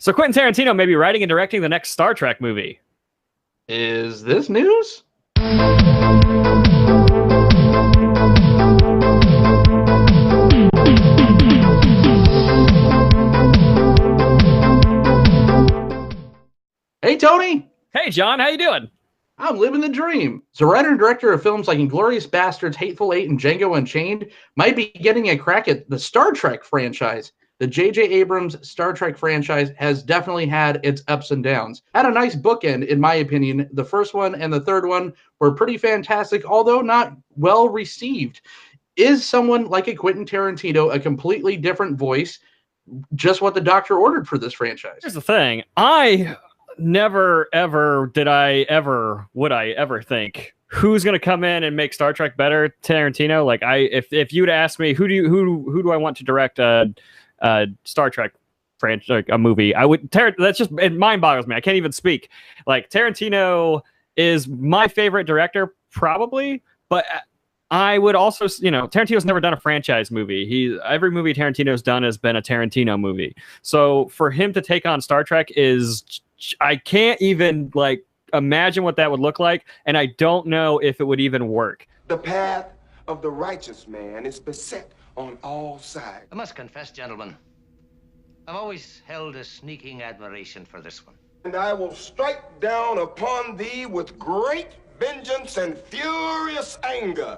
So Quentin Tarantino may be writing and directing the next Star Trek movie. Is this news? Hey, Tony. Hey, John, how you doing? I'm living the dream. So writer and director of films like Inglourious Basterds, Hateful Eight, and Django Unchained might be getting a crack at the Star Trek franchise. The J.J. Abrams Star Trek franchise has definitely had its ups and downs. Had a nice bookend, in my opinion. The first one and the third one were pretty fantastic, although not well received. Is someone like a Quentin Tarantino a completely different voice, just what the doctor ordered for this franchise? Here's the thing. I never, ever would I ever think who's going to come in and make Star Trek better, Tarantino. Like, if you'd ask me who do I want to direct Star Trek franchise, like a movie, I would. That's just, it mind boggles me. I can't even speak. Like, Tarantino is my favorite director, probably, but I would also, Tarantino's never done a franchise movie. Every movie Tarantino's done has been a Tarantino movie. So for him to take on Star Trek I can't even imagine what that would look like, and I don't know if it would even work. The path of the righteous man is beset on all sides. I must confess, gentlemen, I've always held a sneaking admiration for this one. And I will strike down upon thee with great vengeance and furious anger.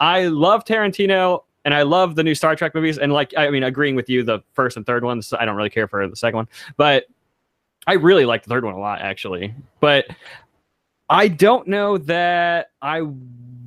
I love Tarantino, and I love the new Star Trek movies, and agreeing with you, the first and third ones, I don't really care for the second one, but I really like the third one a lot, actually. But I don't know that I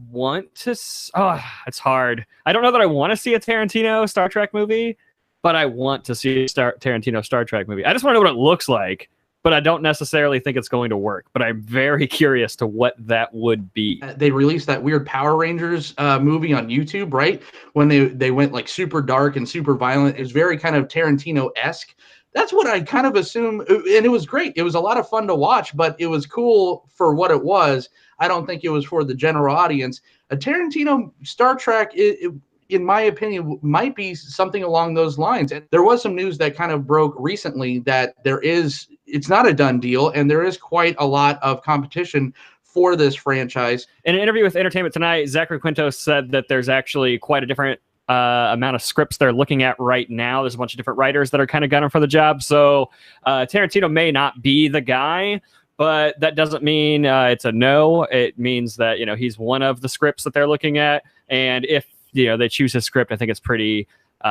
want to. It's hard. I don't know that I want to see a Tarantino Star Trek movie, but I want to see a Tarantino Star Trek movie. I just want to know what it looks like, but I don't necessarily think it's going to work. But I'm very curious to what that would be. They released that weird Power Rangers movie on YouTube, right? When they went like super dark and super violent. It was very kind of Tarantino-esque. That's what I kind of assume, and it was great. It was a lot of fun to watch, but it was cool for what it was. I don't think it was for the general audience. A Tarantino Star Trek, in my opinion, might be something along those lines. And there was some news that kind of broke recently that it's not a done deal, and there is quite a lot of competition for this franchise. In an interview with Entertainment Tonight, Zachary Quinto said that there's actually quite a different amount of scripts they're looking at right now. There's a bunch of different writers that are kind of gunning for the job. So Tarantino may not be the guy, but that doesn't mean it's a no. It means that, he's one of the scripts that they're looking at. And if, they choose his script, I think it's pretty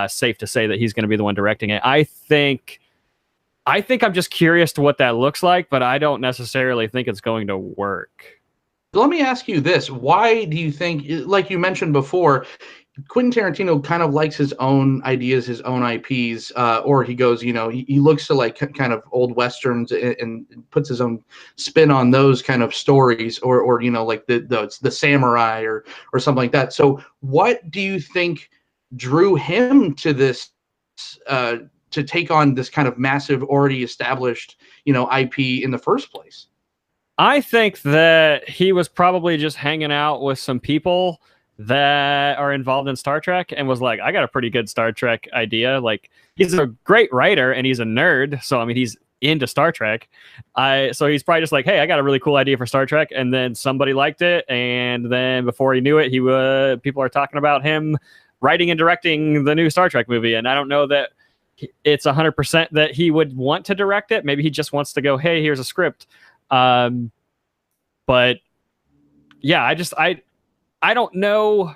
safe to say that he's going to be the one directing it. I think I'm just curious to what that looks like, but I don't necessarily think it's going to work. Let me ask you this. Why do you think, like you mentioned before, Quentin Tarantino kind of likes his own ideas, his own IPs, or he goes, he looks to like kind of old Westerns and puts his own spin on those kind of stories, or like the samurai or something like that. So what do you think drew him to this, to take on this kind of massive, already established, IP in the first place? I think that he was probably just hanging out with some people that are involved in Star Trek and was like, I got a pretty good Star Trek idea. Like, he's a great writer and he's a nerd. So, I mean, he's into Star Trek. So he's probably just like, hey, I got a really cool idea for Star Trek. And then somebody liked it. And then before he knew it, people are talking about him writing and directing the new Star Trek movie. And I don't know that it's 100% that he would want to direct it. Maybe he just wants to go, hey, here's a script. But yeah, I don't know.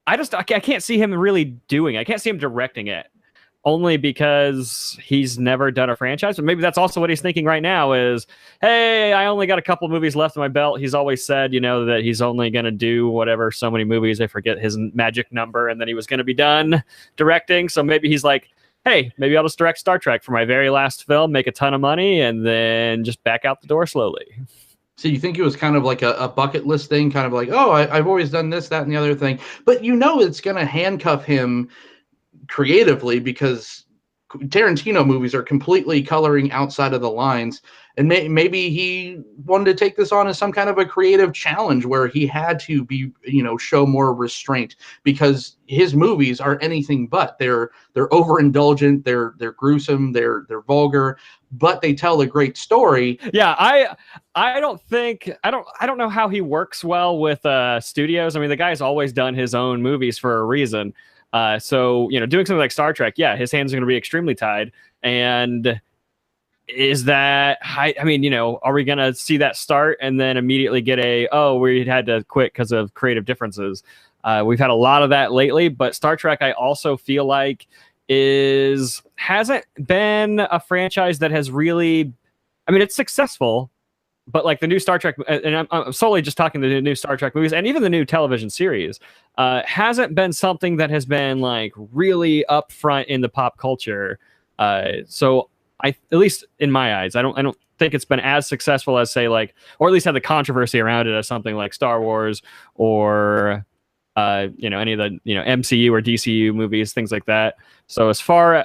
I can't see him really doing it. I can't see him directing it, only because he's never done a franchise. But maybe that's also what he's thinking right now is, hey, I only got a couple movies left in my belt. He's always said, that he's only going to do whatever, so many movies. I forget his magic number. And then he was going to be done directing. So maybe he's like, hey, maybe I'll just direct Star Trek for my very last film, make a ton of money, and then just back out the door slowly. So you think it was kind of like a bucket list thing, kind of like, oh, I've always done this, that, and the other thing. But it's going to handcuff him creatively because Tarantino movies are completely coloring outside of the lines, and maybe he wanted to take this on as some kind of a creative challenge where he had to be, show more restraint, because his movies are anything but. They're overindulgent, they're gruesome, they're vulgar, but they tell a great story. Yeah, I don't know how he works well with studios. I mean, the guy's always done his own movies for a reason. So doing something like Star Trek, yeah, his hands are going to be extremely tied. And is that, I mean, are we going to see that start and then immediately get we had to quit because of creative differences? We've had a lot of that lately, but Star Trek, I also feel like hasn't been a franchise that has really, I mean, it's successful, but like the new Star Trek, and I'm solely just talking the new Star Trek movies and even the new television series, hasn't been something that has been like really upfront in the pop culture. So at least in my eyes, I don't think it's been as successful as, say, like, or at least had the controversy around it as something like Star Wars or any of the MCU or DCU movies, things like that. So as far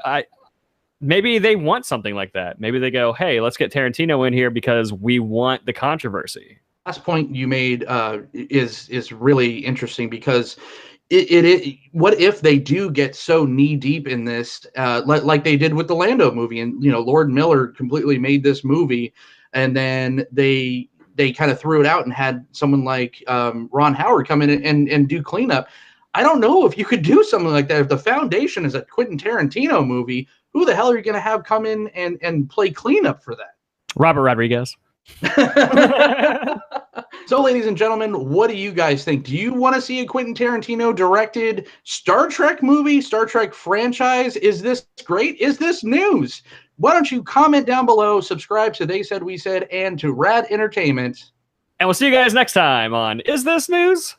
maybe they want something like that. Maybe they go, hey, let's get Tarantino in here because we want the controversy. Last point you made is really interesting, because what if they do get so knee deep in this, like they did with the Lando movie, and Lord Miller completely made this movie, and then they kind of threw it out and had someone like Ron Howard come in and do cleanup. I don't know if you could do something like that. If the foundation is a Quentin Tarantino movie, who the hell are you going to have come in and play cleanup for that? Robert Rodriguez. So, ladies and gentlemen, what do you guys think? Do you want to see a Quentin Tarantino directed Star Trek movie, Star Trek franchise? Is this great? Is this news? Why don't you comment down below, subscribe to They Said We Said and to Rad Entertainment. And we'll see you guys next time on Is This News?